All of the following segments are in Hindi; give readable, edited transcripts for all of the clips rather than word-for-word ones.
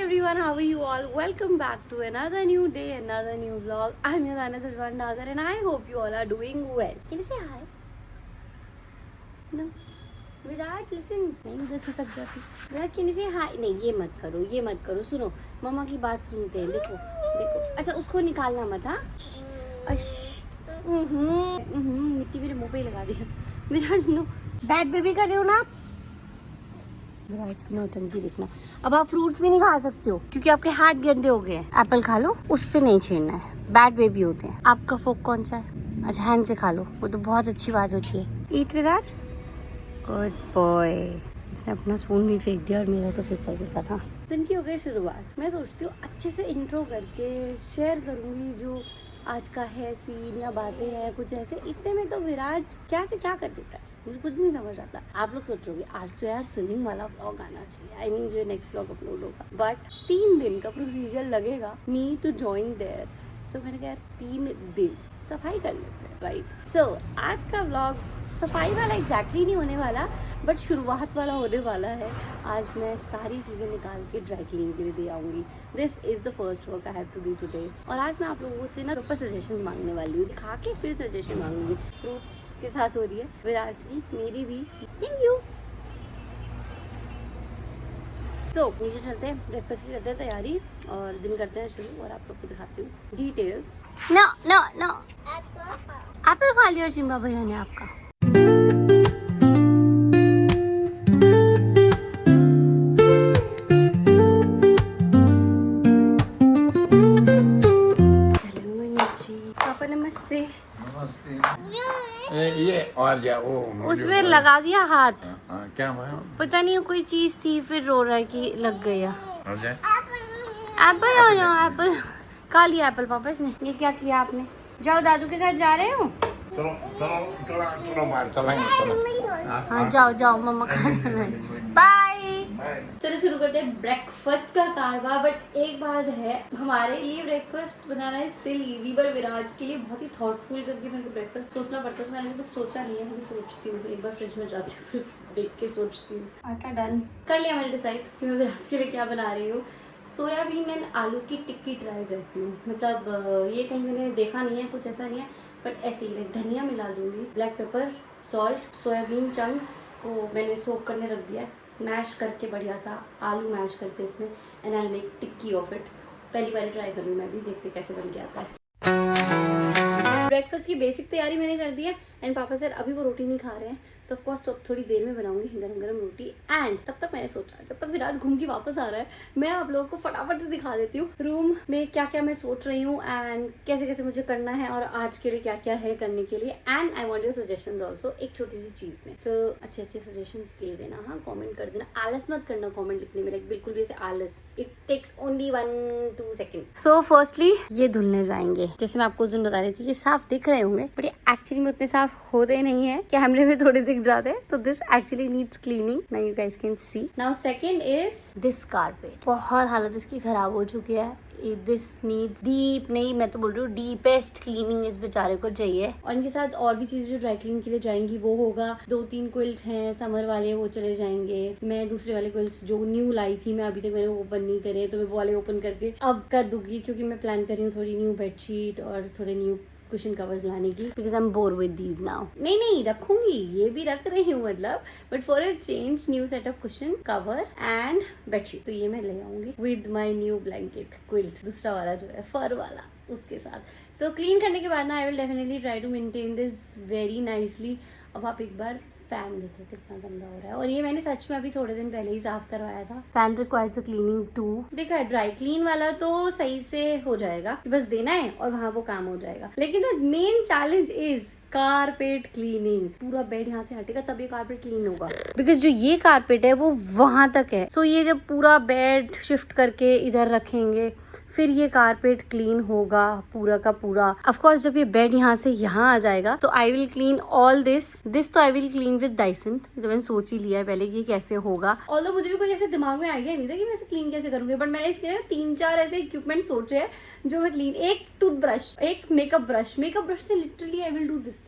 everyone, how are you all? Welcome back to another new day, another new vlog. I'm your Anna Sajwan Nagar and I hope you all are doing well. Can you say hi? No. Virat listen. नहीं उधर खिसक जाती. Virat can you say hi? नहीं ये मत करो. सुनो मम्मा की बात सुनते हैं. देखो. अच्छा उसको निकालना मत हाँ. मिट्टी मेरे मुँह पे लगा दिया. विराट नो. बैड बेबी कर रहे हो ना आप? इसकी नौटंकी देखना. अब आप फ्रूट्स भी नहीं खा सकते हो क्योंकि आपके हाथ गंदे हो गए हैं. एप्पल खा लो, उस पे नहीं छेड़ना है. बैड बेबी होते हैं. आपका फोक कौन सा है? अच्छा हैंड से खा लो, वो तो बहुत अच्छी बात होती है. ईट विराज. Good boy. उसने अपना स्पून भी फेंक दिया और मेरा तो फेंका देता था. दिन की हो गई शुरुआत. मैं सोचती हूँ अच्छे से इंट्रो करके शेयर करूँगी जो आज का है सीन या बातें हैं कुछ ऐसे. इतने में तो विराज क्या से क्या कर देता है, मुझे कुछ नहीं समझ आता. आप लोग सोचोगे आज तो यार स्विमिंग वाला व्लॉग आना चाहिए. आई मीन जो नेक्स्ट व्लॉग अपलोड होगा, बट 3 दिन का प्रोसीजर लगेगा मी टू जॉइन देयर. सो मैंने कहा 3 दिन सफाई कर लेते हैं राइट. सो आज का व्लॉग सफाई वाला एग्जैक्टली नहीं होने वाला बट शुरुआत वाला होने वाला है. आज मैं सारी चीज़ें निकाल के ड्राई क्लीन के लिए दे आऊँगी. This is the first work I have to do today. और आज मैं आप लोगों से ना ऊपर सजेशन मांगने वाली हूँ. दिखा के फिर सजेशन मांगूंगी. फ्रूट्स के साथ हो रही है विराज की, मेरी भी. Thank you. तो नीचे चलते हैं, ब्रेकफास्ट की करते हैं तैयारी और दिन करते हैं शुरू. और आप लोग को दिखाती हूँ details. No no no apple खा लिया चिंबा भैया ने आपका. नमस्ते. ये और जा वो उसमें लगा दिया हाथ. क्या हुआ? पता नहीं कोई चीज थी फिर रो रहा है कि लग गया. और जा एप्पल आ जाओ. एप्पल खा लिया एप्पल पापा ने. ये क्या किया आपने? जाओ दादू के साथ जा रहे हो. चलो बाहर चलेंगे. हाँ जाओ मम्मा खाना है. बाय. चलो शुरू करते हैं ब्रेकफास्ट का कारवा. बट एक बात है, हमारे लिए ब्रेकफास्ट बनाना है स्टिल इजी, पर विराज के लिए बहुत ही थॉटफुल करके मेरे को ब्रेकफास्ट सोचना पड़ता है. तो मैंने कुछ सोचा नहीं है. मैं सोचती हूँ एक बार फ्रिज में जाती हूँ फिर देख के सोचती हूँ. आटा डन कर लिया मैंने डिसाइड कि मैं विराज के लिए क्या बना रही हूँ. सोयाबीन एंड आलू की टिक्की ट्राई करती हूँ. मतलब ये कहीं मैंने देखा नहीं है, कुछ ऐसा नहीं है, बट ऐसे ही धनिया मिला दूंगी, black pepper, salt, soybean chunks को मैंने सोक करने रख दिया है, मैश करके बढ़िया सा आलू मैश करके इसमें, and I make tikki of it. पहली बार ट्राई कर रही हूँ मैं भी, देखते कैसे बन के आता है. ब्रेकफास्ट की बेसिक तैयारी मैंने कर दी है. एंड पापा सर अभी वो रोटी नहीं खा रहे हैं तो ऑफकोर्स तो थोड़ी देर में बनाऊंगी गरम रोटी. एंड तब तक मैंने सोचा जब तक विराज घूम के वापस आ रहा है मैं आप लोगों को फटाफट से दिखा देती हूँ रूम में क्या क्या मैं सोच रही हूँ एंड कैसे कैसे मुझे करना है और आज के लिए क्या क्या है करने के लिए. And I want your suggestions also एक छोटी सी चीज में. सो अच्छे सजेशंस दे देना. हाँ कॉमेंट कर देना. आलस मत करना कॉमेंट लिखने में, बिल्कुल भी ऐसे आलस. It takes only 1-2 second. So firstly ये धुलने जाएंगे. जैसे मैं आपको उस दिन बता रही थी ये साफ दिख रहे होंगे बट ये एक्चुअली में उतने साफ होते नहीं है. कैमरे में थोड़े दिख जाते हैं. तो this actually needs cleaning. Now you guys can see. Now second is this carpet. बहुत हालत इसकी खराब हो चुकी है. दिस नीड्स डीप, नहीं मैं तो बोल रही हूँ डीपेस्ट क्लीनिंग इस बेचारे को चाहिए. और इनके साथ और भी चीजें जो ड्राई क्लीन के लिए जाएंगी वो होगा. 2-3 क्विल्ट हैं समर वाले, वो चले जाएंगे. मैं दूसरे वाले क्विल्ट्स जो न्यू लाई थी मैं अभी तक मैंने ओपन नहीं करे तो मैं वो वाले ओपन करके अब कर दूंगी क्योंकि मैं प्लान कर रही हूँ थोड़ी न्यू बेडशीट और थोड़े न्यू कुशन कवर्स लाने की. Because I am bore with these now. नहीं रखूंगी, ये भी रख रही हूँ मतलब, but for a change new set of cushion cover and bedsheet. तो ये मैं ले आऊंगी with my new blanket quilt, दूसरा वाला जो है फर वाला उसके साथ. सो क्लीन करने के बाद ना I will definitely try to maintain this very nicely. अब आप एक बार फैन देखो कितना गंदा हो रहा है. और ये मैंने सच में अभी थोड़े दिन पहले ही साफ करवाया था. Fan requires a cleaning too. देखा है ड्राई क्लीन वाला तो सही से हो जाएगा, बस देना है और वहाँ वो काम हो जाएगा. लेकिन the main challenge is carpet cleaning. पूरा बेड यहाँ से हटेगा तब ये कारपेट क्लीन होगा बिकॉज जो ये कारपेट है वो वहां तक है. सो ये जब पूरा बेड शिफ्ट करके इधर रखेंगे फिर ये कारपेट क्लीन होगा पूरा का पूरा। ऑफ कोर्स जब ये बेड यहाँ से यहाँ आ जाएगा तो I will clean all this तो I will clean with Dyson. तो मैंने सोच ही लिया है पहले कि कैसे होगा। ऑल्दो मुझे भी कोई ऐसे दिमाग में आइडिया नहीं था कि मैं इसे क्लीन कैसे करूंगी, बट मैंने इसके 3-4 ऐसे इक्विपमेंट सोचे हैं जो मैं क्लीन, एक टूथब्रश, एक मेकअप ब्रश से literally I will do this.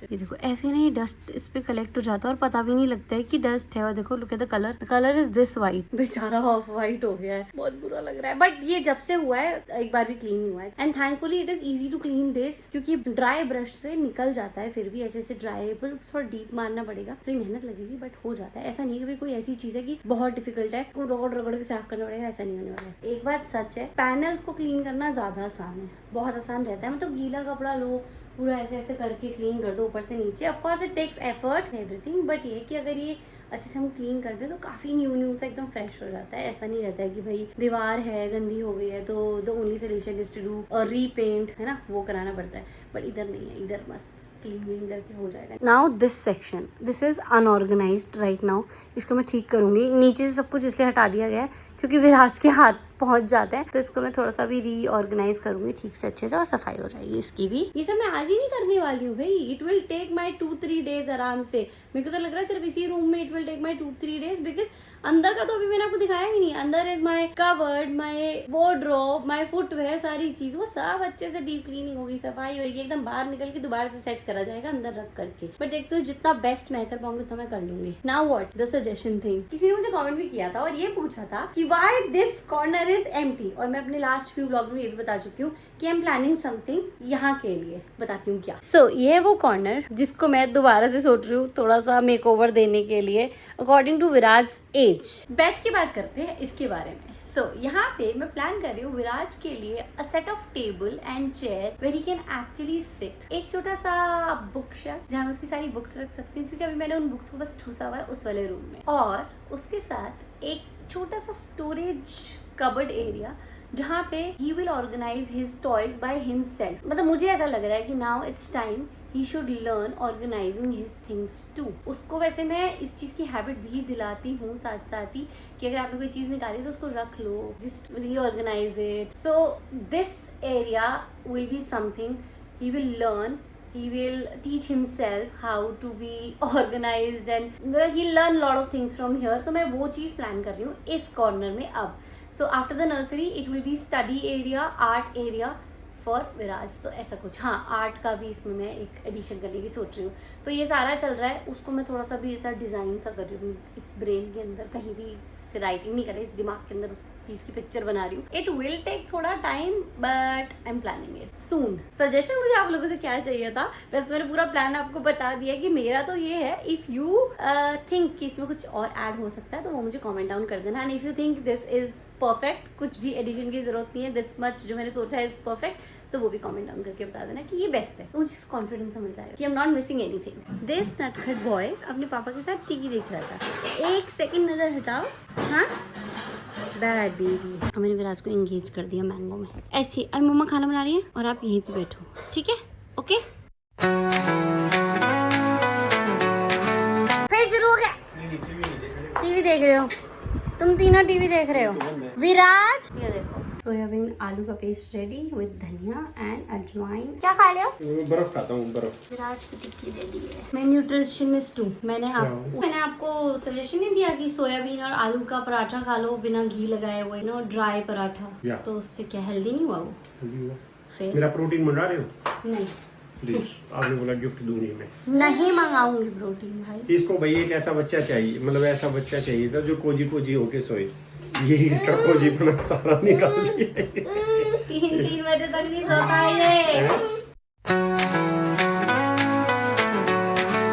ये देखो ऐसे नहीं डस्ट इस पे कलेक्ट हो जाता है और पता भी नहीं लगता है कि डस्ट है। और देखो look at the colour is this white. बेचारा ऑफ वाइट हो गया है, बहुत बुरा लग रहा है, बट ये जब से हुआ है एक बार भी क्लीन नहीं हुआ है। And thankfully it is easy to clean this, क्योंकि ड्राई ब्रश से निकल जाता है। फिर भी ऐसे ड्राई थोड़ा डीप मारना पड़ेगा, थोड़ी मेहनत लगेगी, बट हो जाता है। ऐसा नहीं है कि कोई ऐसी चीज है कि बहुत डिफिकल्ट है, रगड़ के साफ करना पड़ेगा, ऐसा नहीं होने वाला है। एक बात सच है, पैनल्स को क्लीन करना ज्यादा आसान है, बहुत आसान रहता है। मतलब गीला कपड़ा लो, पूरा ऐसे करके क्लीन कर दो ऊपर से नीचे। Of course it takes effort everything, but ये कि अगर ये अच्छे से हम क्लीन कर दे तो काफी न्यू सा एकदम फ्रेश हो जाता है। ऐसा नहीं रहता है कि भाई दीवार है गंदी हो गई है तो the only solution is to do और रीपेंट, है ना, वो कराना पड़ता है। बट इधर नहीं है, इधर मस्त क्लीन करके हो जाएगा। Now this section, this is unorganised right now. इसको मैं ठीक करूंगी। नीचे से सब कुछ इसलिए हटा दिया गया है क्योंकि विराज के हाथ पहुंच जाता है, तो इसको मैं थोड़ा सा भी रीऑर्गेनाइज करूंगी ठीक से अच्छे से, और सफाई हो जाएगी इसकी भी। ये सब मैं आज ही नहीं करने वाली हूँ भाई, it will take my 2-3 days आराम से। मेरे को तो लग रहा है सिर्फ इसी रूम में it will take my 2-3 days, because अंदर का तो अभी मैंने आपको दिखाया ही नहीं। अंदर is my covered, my wardrobe, my footwear, सारी चीज वो सब अच्छे से डीप क्लीनिंग होगी, सफाई होगी, एकदम बाहर निकल के दोबारा से सेट करा जाएगा अंदर रख करके। बट एक तो जितना बेस्ट मैं कर पाऊंगी उतना मैं कर लूंगी। Now what the suggestion thing, किसी ने मुझे कमेंट भी किया था और ये पूछा था कि why this corner is empty, और मैं अपने लास्ट फ्यू व्लॉग्स में ये भी बता चुकी हूँ कि आई एम प्लानिंग समथिंग यहाँ के लिए। बताती हूँ क्या। सो ये है वो कॉर्नर जिसको मैं दोबारा से सोच रही हूँ थोड़ा सा मेकओवर देने के लिए अकॉर्डिंग टू विराज एज। बैठ के बात करते हैं इसके बारे में। यहाँ पे मैं प्लान कर रही हूँ विराज के लिए a set of table and chair where he can actually sit. एक छोटा सा बुक शेल्फ जहाँ मैं उसकी सारी बुक्स रख सकती हूँ, क्योंकि अभी मैंने उन बुक्स को बस ठूसा हुआ है उस वाले रूम में। और उसके साथ एक छोटा सा स्टोरेज कबर्ड एरिया जहाँ पे he will organize his toys by himself. मतलब मुझे ऐसा लग रहा है कि now it's time he should learn organizing his things too। उसको वैसे मैं इस चीज़ की हैबिट भी दिलाती हूँ साथ साथ ही कि अगर आपने कोई चीज़ निकाली तो उसको रख लो, just reorganize it। So this area will be something he will learn, he will teach himself how to be organized and he'll learn lot of things from here। तो मैं वो चीज़ प्लान कर रही हूँ इस कॉर्नर में अब। So after the nursery it will be study area, art area for Viraj. तो ऐसा कुछ, हाँ आर्ट का भी इसमें मैं एक एडिशन करने की सोच रही हूँ। तो ये सारा चल रहा है, उसको मैं थोड़ा सा भी ऐसा डिज़ाइन सा कर रही हूँ इस ब्रेन के अंदर, कहीं भी से राइटिंग नहीं कर रही, इस दिमाग के अंदर उस चीज़ की पिक्चर बना रही हूँ। इट विल टेक थोड़ा time but I am planning it soon. Suggestion मुझे आप लोगों से क्या चाहिए था, वैसे मैंने पूरा प्लान आपको बता दिया कि मेरा तो ये है। इफ़ यू थिंक कि इसमें कुछ और ऐड हो सकता है तो वो मुझे कॉमेंट डाउन कर देना। And if you think this is perfect, कुछ भी एडिशन की जरूरत नहीं है, दिस मच जो मैंने सोचा है इज़ परफेक्ट, तो वो भी कमेंट डाउन करके बता देना कि ये बेस्ट है। तो मुझे कॉन्फिडेंस मिल जाएगा कि I am not missing anything. This नटखट बॉय अपने पापा के साथ टीवी देख रहा था। एक सेकंड नजर हटाओ, हाँ बैड बेबी। मैंने विराज को एंगेज कर दिया मैंगो में ऐसे। और मम्मा खाना बना रही है और आप यहीं पे बैठो, ठीक है? ओके फिर शुरू हो गया। टीवी देख रहे हो तुम तीनों, टीवी देख रहे हो। विराज ये देखो सोयाबीन आलू का पेस्ट रेडी विद धनिया एंड अजवाइन। क्या खा लियो? बर्फ खाता हूँ, बर्फ। विराज की टिक्की रेडी है। मैं न्यूट्रिशनिस्ट हूँ। मैंने आपको सजेशन नहीं दिया कि सोयाबीन और आलू का पराठा खा लो बिना घी लगाए हुए, नो ड्राई पराठा। तो उससे क्या हेल्दी नहीं हुआ वो? मेरा प्रोटीन मंगा रहे हो? नहीं आपने बोला गिफ्ट दूंगी मैं, नहीं मंगाऊंगी प्रोटीन भाई। इसको भाई एक ऐसा बच्चा चाहिए, मतलब ऐसा बच्चा चाहिए था जो कोजी होके सोए। ये इसका खोजी बना सारा निकाल दिया। 3 बजे तक नहीं सोता ये।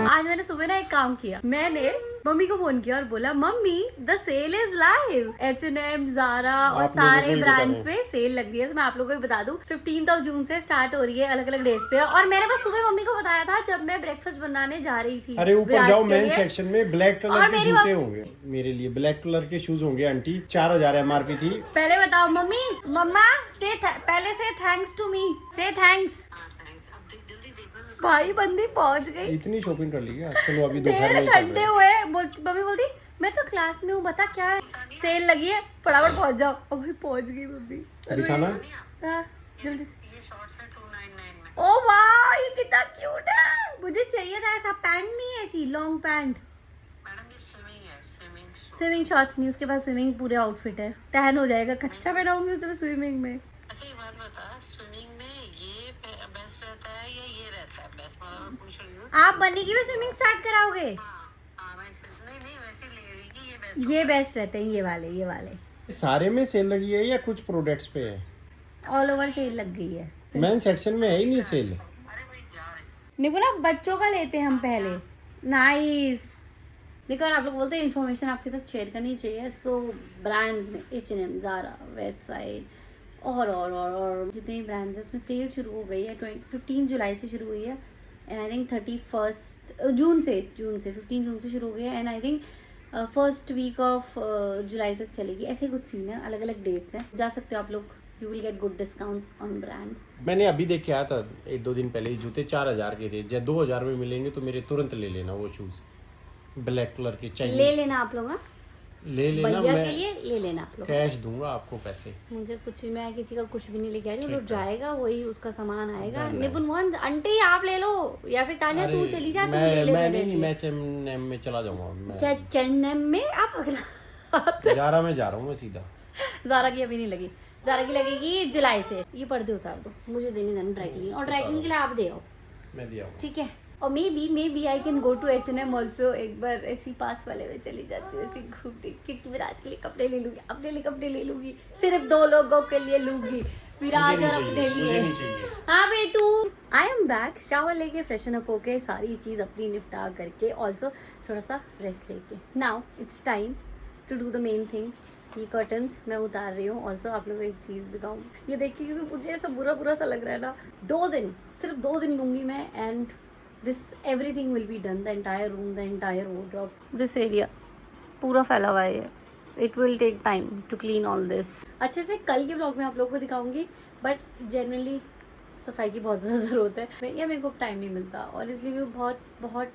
आज मैंने सुबह ना एक काम किया, मैंने मम्मी को फोन किया और बोला मम्मी the sale is live. H&M, Zara और सारे ब्रांड्स पे सेल लग रही है। तो मैं आप लोगों को बता दूं 15 जून से स्टार्ट हो रही है अलग अलग डेज पे। और मैंने बस सुबह मम्मी को बताया था जब मैं ब्रेकफास्ट बनाने जा रही थी। अरे ऊपर जाओ मेन सेक्शन में ब्लैक कलर के जूते होंगे मेरे लिए, ब्लैक कलर के शूज होंगे आंटी। 4000 MRP थी। पहले बताओ मम्मी, मम्मा से पहले से थैंक्स टू मी, से थैंक्स। भाई बंदी पहुंच गई। इतनी शॉपिंग कर ली क्या? चलो अभी दोपहर में 1.5 घंटे हुए। मम्मी बोलती मैं तो क्लास में हूँ, बता क्या है। सेल लगी है, फटाफट पहुंच जाओ। अभी पहुंच गई मम्मी। दिखाना। हाँ, जल्दी। ये शॉर्ट्स है 299 में। ओ वाह, ये कितना क्यूट है। मुझे चाहिए था ऐसा पैंट, नहीं ऐसी लॉन्ग पैंट। मैडम ये स्विमिंग है, स्विमिंग। स्विमिंग शॉर्ट्स नहीं, उसके पास स्विमिंग पूरे आउटफिट है। टैन हो जाएगा, कच्चा पहनाऊंगी उसे स्विमिंग में। अच्छा ये बात बता, स्विमिंग में ये बेस्ट रहता है या ये रहता है बेस्ट? मतलब मैं पूछ रही हूँ। आप बनी की भी स्विमिंग स्टार्ट कराओगे? हाँ मैं नहीं वैसे ले रही कि ये बेस्ट। ये बेस्ट रहते हैं, ये वाले। सारे में सेल लगी है या कुछ प्रोडक्ट्स पे है? ऑल ओवर सेल लग गई है। मेन सेक्शन में है ही नहीं सेल। अरे भाई जा रहे। देखो ना, बच्चों का लेते हैं हम पहले। नाइस। देखो, और आप लोग बोलते हैं इन्फॉर्मेशन आपके साथ शेयर करनी चाहिए। सो ब्रांड्स में H&M, ज़ारा, वेस्टसाइड और जितने ब्रांड्स हैं उसमें सेल शुरू हो गई है। 15 जुलाई से शुरू हुई है एंड आई थिंक 31 जून से 15 जून से शुरू हो गई है and I think first week of July तक चलेगी। ऐसे कुछ सीन है, अलग अलग डेट्स हैं। जा सकते हो आप लोग, you will get good discounts on brands. मैंने अभी देख के आया था 1-2 दिन पहले ही, जूते 4000 के थे। जब 2000 में मिलेंगे तो मेरे तुरंत ले लेना वो शूज, ब्लैक कलर के चाइनीज। ले लेना आप लोग, हाँ ले लेना, भैया मैं के लिए ले लेना आप लोग। कैश दूंगा आपको पैसे। मुझे कुछ, मैं किसी का कुछ भी नहीं लेके आ रही हूँ। जो जाएगा वही उसका सामान आएगा। निपुण मोहन आंटी आप ले लो, या फिर तानिया तू चली जा, तू ले ले। मैं नहीं, मैं H&M में चला जाऊंगा। मैं चेन्नई में आप अगला ज़ारा में जा रहा हूँ मैं सीधा। ज़ारा की अभी नहीं लगी, ज़ारा की लगेगी जुलाई से। ये पर्दे उतार दो, मुझे देने जाना ड्राई क्लीन, और ड्राई क्लीन के लिए आप दे आओ, मैं दिया हूँ। ठीक है। और maybe I can go to H&M also. एक बार ऐसी पास वाले में चली जाती हूँ ऐसी घूमने, क्योंकि विराज के लिए कपड़े ले लूँगी, अपने लिए कपड़े ले लूँगी, सिर्फ 2 लोगों के लिए लूँगी, विराज और अपने लिए। हाँ बेटू, आई एम बैक। शावर लेके फ्रेशन अप होके सारी चीज़ अपनी निपटा करके, ऑल्सो थोड़ा सा रेस्ट लेके। Now it's time to do the main thing. ये कर्टन्स मैं उतार रही हूँ। ऑल्सो आप लोगों को एक चीज़ दिखाऊँ, ये देखिए, क्योंकि मुझे ऐसा बुरा सा लग रहा है ना। 2 दिन, सिर्फ 2 दिन लूँगी मैं and this everything will be done, the entire room, the entire wardrobe, this area पूरा फैला हुआ है। it will take time to clean all this। अच्छे से कल के व्लॉग में आप लोगों को दिखाऊंगी, बट जनरली सफाई की बहुत ज़्यादा ज़रूरत है या मेरे को टाइम नहीं मिलता, और इसलिए भी बहुत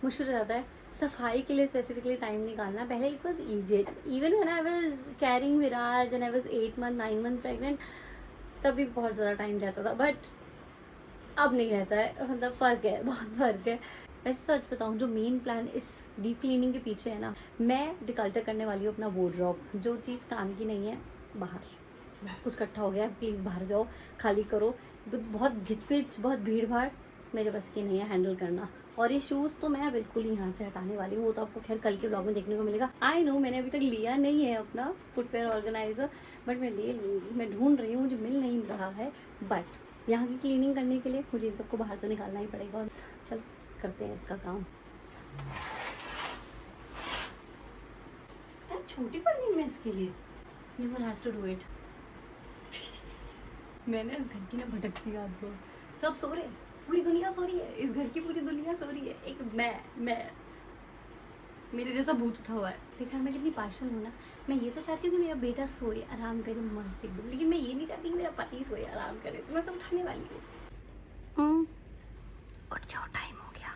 मुश्किल हो जाता है सफाई के लिए स्पेसिफिकली टाइम निकालना। पहले it was easy, even when I was carrying Viraj and I was 9 month pregnant, तब भी बहुत ज़्यादा टाइम रहता था, बट अब नहीं रहता है। मतलब फ़र्क है, बहुत फ़र्क है। वैसे सच बताऊँ, जो मेन प्लान इस डीप क्लीनिंग के पीछे है ना, मैं डिकल्टर करने वाली हूँ अपना वॉर्डरोब। जो चीज़ काम की नहीं है बाहर, बहुत कुछ इकट्ठा हो गया है, प्लीज़ बाहर जाओ, खाली करो। बहुत घिचपिच, बहुत भीड़ भाड़ मेरे बस की नहीं है हैंडल करना। और ये शूज़ तो मैं बिल्कुल ही यहाँ से हटाने वाली हूँ, वो तो आपको खैर कल के ब्लॉग में देखने को मिलेगा। आई नो मैंने अभी तक लिया नहीं है अपना फुटवेयर ऑर्गेनाइज़र, बट मैं ले लूँगी। मैं ढूंढ रही हूँ, मुझे मिल नहीं रहा है, बट यहाँ की क्लीनिंग करने के लिए मुझे इन सबको बाहर तो निकालना ही पड़ेगा। और चलो करते हैं इसका काम। छोटी पड़ गई मैं इसके लिए। निपुण हैज़ टू डू इट। मैंने इस घर की ना भटकती आपको, सब सो रहे हैं, पूरी दुनिया सो रही है, इस घर की पूरी दुनिया सो रही है, एक मैं मेरे जैसा भूत उठा हुआ है। देखा मैं कितनी पार्शल हूँ ना। मैं ये तो चाहती हूँ कि मेरा बेटा सोए, आराम करे, मस्त एकदम, लेकिन मैं ये नहीं चाहती कि मेरा पति सोए, आराम करे। तो मैं सब उठाने वाली हूँ। उठ जाओ, टाइम हो गया।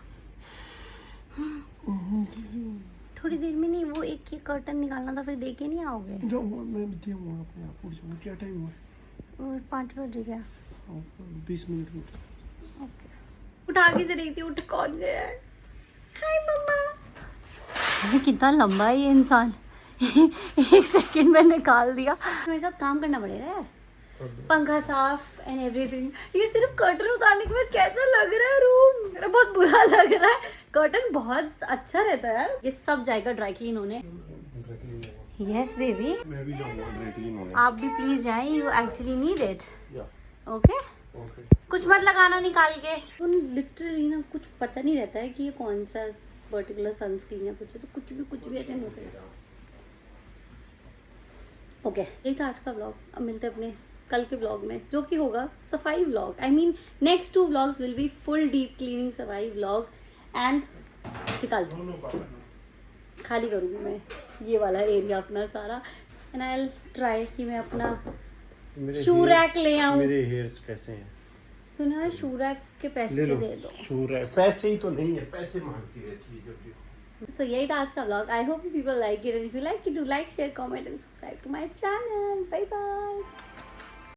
थोड़ी देर में नहीं, वो एक ये कर्टन निकालना था, फिर दे के नहीं आओगे? जो मैं दिया अपने आप उठ जाऊँ। क्या टाइम हुआ? और 5 बजे गया। 20 मिनट। ओके, उठा के से रही थी, उठ कौन गया है? हाय मम्मा। कितना लंबा है ये इंसान। 1 सेकंड में निकाल दिया। मेरे साथ काम करना पड़ेगा यार, पंखा साफ एंड एवरीथिंग। ये सिर्फ कर्टन उतारने के बाद कैसा लग रहा है रूम, मेरा बहुत बुरा लग रहा है। कर्टन बहुत अच्छा रहता है यार। ये सब जाएगा ड्राई क्लीन होने। यस बेबी, मैं भी जाऊंगा ड्राई क्लीन होने। आप भी प्लीज जाएं, you actually need it. Okay, कुछ मत लगाना निकाल के। लिटरली ना कुछ पता नहीं रहता है कि ये कौन सा पर्टिकुलर सनस्क्रीन या कुछ है, तो कुछ भी ऐसे मुँह पे। ओके, यही था आज का व्लॉग। अब मिलते हैं अपने कल के व्लॉग में, जो कि होगा सफाई vlog. I mean next 2 vlogs will be full deep cleaning सफाई व्लॉग एंड टिकल खाली करूँगी मैं ये वाला एरिया अपना सारा। एंड आई विल ट्राई कि मैं अपना शू रैक ले आऊँ। मेरे हेयर्स कैसे हैं? सुना है शू रैक के पैसे दे दो। शू रैक पैसे ही तो नहीं है, पैसे मांगती रहती है जब भी। सो यही था आज का blog. I hope people like it. If you like it, do like, share, comment and subscribe to my channel. Bye bye.